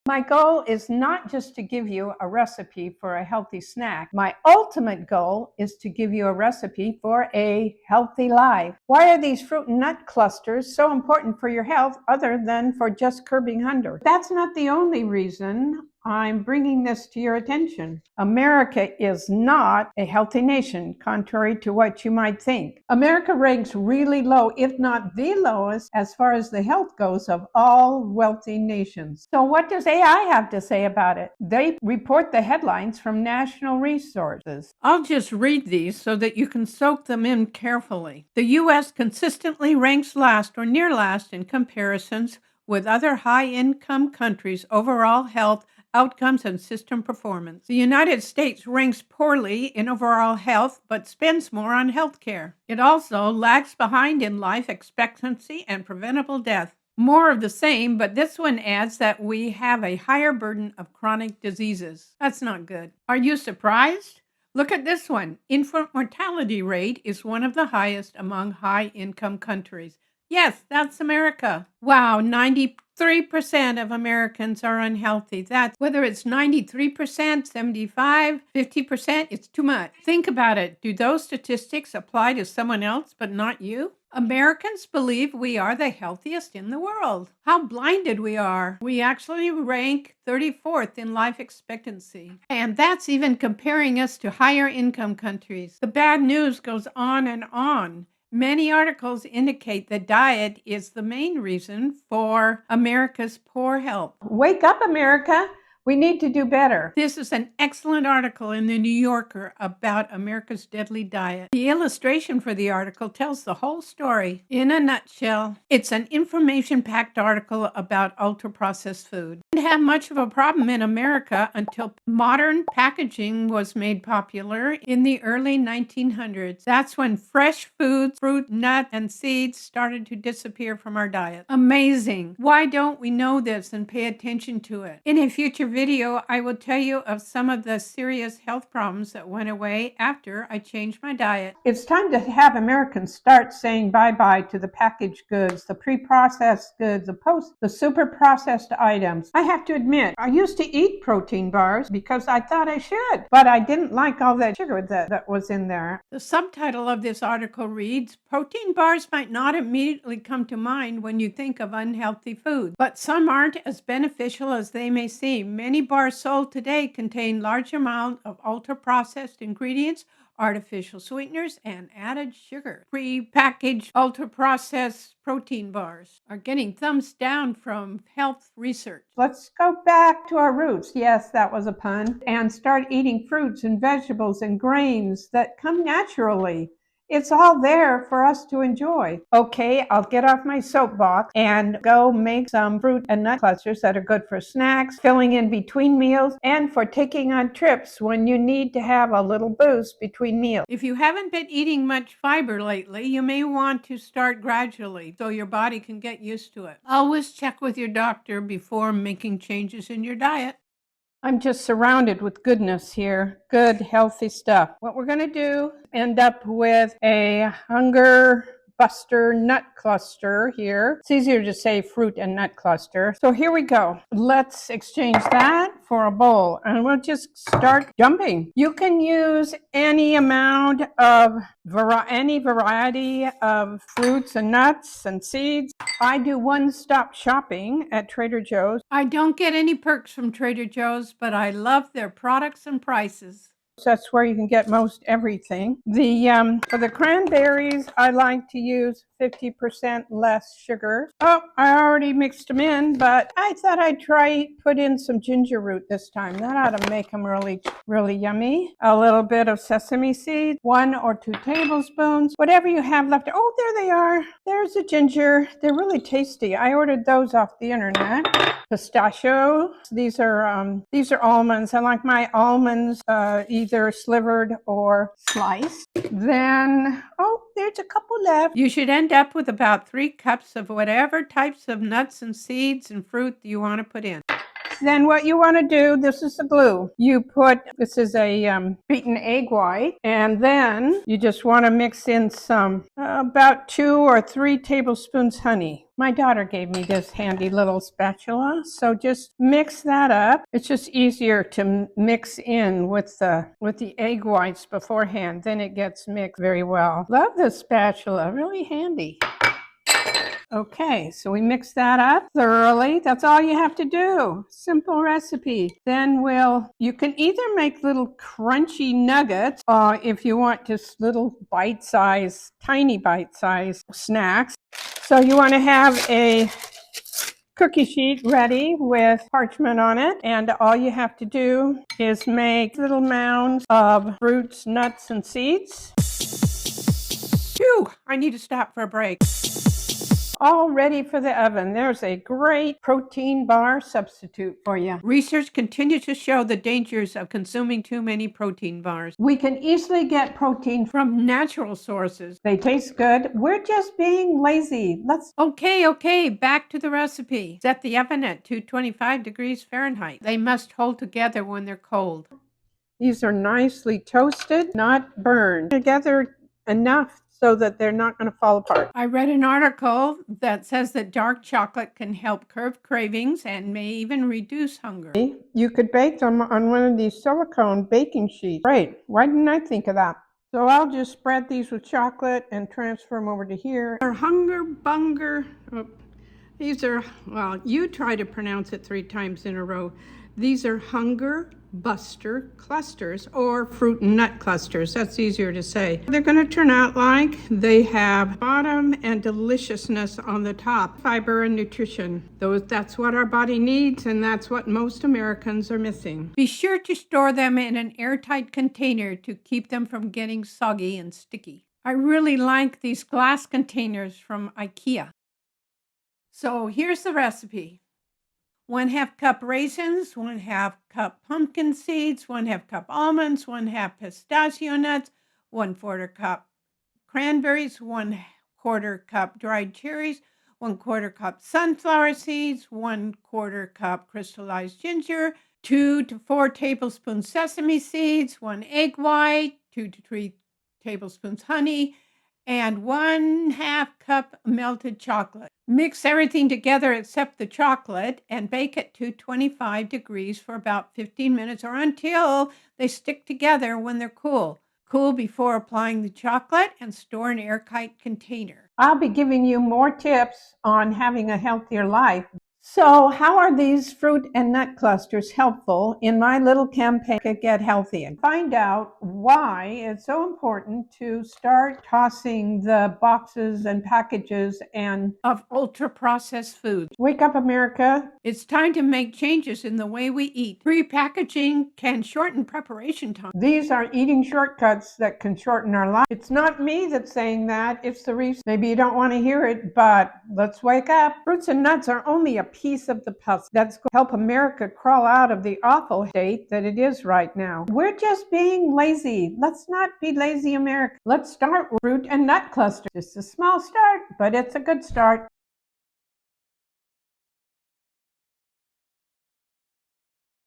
My goal is not just to give you a recipe for a healthy snack. My ultimate goal is to give you a recipe for a healthy life. Why are these fruit and nut clusters so important for your health other than for just curbing hunger? That's not the only reason I'm bringing this to your attention. America is not a healthy nation, contrary to what you might think. America ranks really low, if not the lowest, as far as the health goes of all wealthy nations. So what does AI have to say about it? They report the headlines from national resources. I'll just read these so that you can soak them in carefully. The U.S. consistently ranks last or near last in comparisons with other high-income countries' overall health outcomes and system performance. The United States ranks poorly in overall health, but spends more on health care. It also lags behind in life expectancy and preventable death. More of the same, but this one adds that we have a higher burden of chronic diseases. That's not good. Are you surprised? Look at this one. Infant mortality rate is one of the highest among high-income countries. Yes, that's America. Wow, 93% of Americans are unhealthy. That's whether it's 93%, 75, 50%, it's too much. Think about it. Do those statistics apply to someone else but not you? Americans believe we are the healthiest in the world. How blinded we are. We actually rank 34th in life expectancy. And that's even comparing us to higher income countries. The bad news goes on and on. Many articles indicate that diet is the main reason for America's poor health. Wake up, America! We need to do better. This is an excellent article in the New Yorker about America's deadly diet. The illustration for the article tells the whole story. In a nutshell, it's an information-packed article about ultra-processed food. Didn't have much of a problem in America until modern packaging was made popular in the early 1900s. That's when fresh foods, fruit, nuts, and seeds started to disappear from our diet. Amazing. Why don't we know this and pay attention to it? In a future video, I will tell you of some of the serious health problems that went away after I changed my diet. It's time to have Americans start saying bye-bye to the packaged goods, the pre-processed goods, the super processed items. I have to admit, I used to eat protein bars because I thought I should, but I didn't like all that sugar that was in there. The subtitle of this article reads, "Protein bars might not immediately come to mind when you think of unhealthy food, but some aren't as beneficial as they may seem. Many bars sold today contain large amounts of ultra-processed ingredients, artificial sweeteners, and added sugar. Pre-packaged ultra-processed protein bars are getting thumbs down from health research." Let's go back to our roots. Yes, that was a pun. And start eating fruits and vegetables and grains that come naturally. It's all there for us to enjoy. Okay, I'll get off my soapbox and go make some fruit and nut clusters that are good for snacks, filling in between meals, and for taking on trips when you need to have a little boost between meals. If you haven't been eating much fiber lately, you may want to start gradually so your body can get used to it. Always check with your doctor before making changes in your diet. I'm just surrounded with goodness here. Good, healthy stuff. What we're going to do, end up with a hunger buster nut cluster here. It's easier to say fruit and nut cluster. So here we go. Let's exchange that for a bowl and we'll just start dumping. You can use any amount of any variety of fruits and nuts and seeds. I do one-stop shopping at Trader Joe's. I don't get any perks from Trader Joe's, but I love their products and prices. That's where you can get most everything. For the cranberries, I like to use 50% less sugar. Oh, I already mixed them in, but I thought I'd put in some ginger root this time. That ought to make them really, really yummy. A little bit of sesame seeds, 1 or 2 tablespoons, whatever you have left. Oh, there they are. There's the ginger. They're really tasty. I ordered those off the internet. Pistachio. These are almonds. I like my almonds either slivered or sliced. Then, oh, there's a couple left. You should end up with about 3 cups of whatever types of nuts and seeds and fruit you want to put in. Then what you want to do, this is the glue. This is a beaten egg white, and then you just want to mix in some, about 2 or 3 tablespoons honey. My daughter gave me this handy little spatula, so just mix that up. It's just easier to mix in with the egg whites beforehand. Then it gets mixed very well. Love this spatula, really handy. Okay, so we mix that up thoroughly. That's all you have to do. Simple recipe. Then you can either make little crunchy nuggets, if you want just little bite-sized, tiny bite-sized snacks. So you want to have a cookie sheet ready with parchment on it, and all you have to do is make little mounds of fruits, nuts, and seeds. Phew, I need to stop for a break. All ready for the oven. There's a great protein bar substitute for you. Research continues to show the dangers of consuming too many protein bars. We can easily get protein from natural sources. They taste good. We're just being lazy. Okay, back to the recipe. Set the oven at 225 degrees Fahrenheit. They must hold together when they're cold. These are nicely toasted, not burned. Together enough so that they're not going to fall apart. I read an article that says that dark chocolate can help curb cravings and may even reduce hunger. You could bake them on one of these silicone baking sheets. Great. Why didn't I think of that? So I'll just spread these with chocolate and transfer them over to here. They're Hunger Bunger. These are, well, you try to pronounce it 3 times in a row. These are Hunger Buster clusters, or fruit and nut clusters. That's easier to say. They're going to turn out like they have bottom and deliciousness on the top, fiber and nutrition. That's what our body needs, and that's what most Americans are missing. Be sure to store them in an airtight container to keep them from getting soggy and sticky. I really like these glass containers from IKEA. So here's the recipe. 1/2 cup raisins, 1/2 cup pumpkin seeds, 1/2 cup almonds, 1/2 pistachio nuts, 1/4 cup cranberries, 1/4 cup dried cherries, 1/4 cup sunflower seeds, 1/4 cup crystallized ginger, 2 to 4 tablespoons sesame seeds, 1 egg white, 2 to 3 tablespoons honey, and 1/2 cup melted chocolate. Mix everything together except the chocolate and bake at 225 degrees for about 15 minutes or until they stick together when they're cool. Cool before applying the chocolate and store in an airtight container. I'll be giving you more tips on having a healthier life. So how are these fruit and nut clusters helpful in my little campaign to get healthy? And find out why it's so important to start tossing the boxes and packages of ultra-processed foods. Wake up, America. It's time to make changes in the way we eat. Pre-packaging can shorten preparation time. These are eating shortcuts that can shorten our life. It's not me that's saying that. It's the reason. Maybe you don't want to hear it, but let's wake up. Fruits and nuts are only a piece of the puzzle that's going to help America crawl out of the awful state that it is right now. We're just being lazy. Let's not be lazy, America. Let's start with fruit and nut clusters. It's a small start, but it's a good start.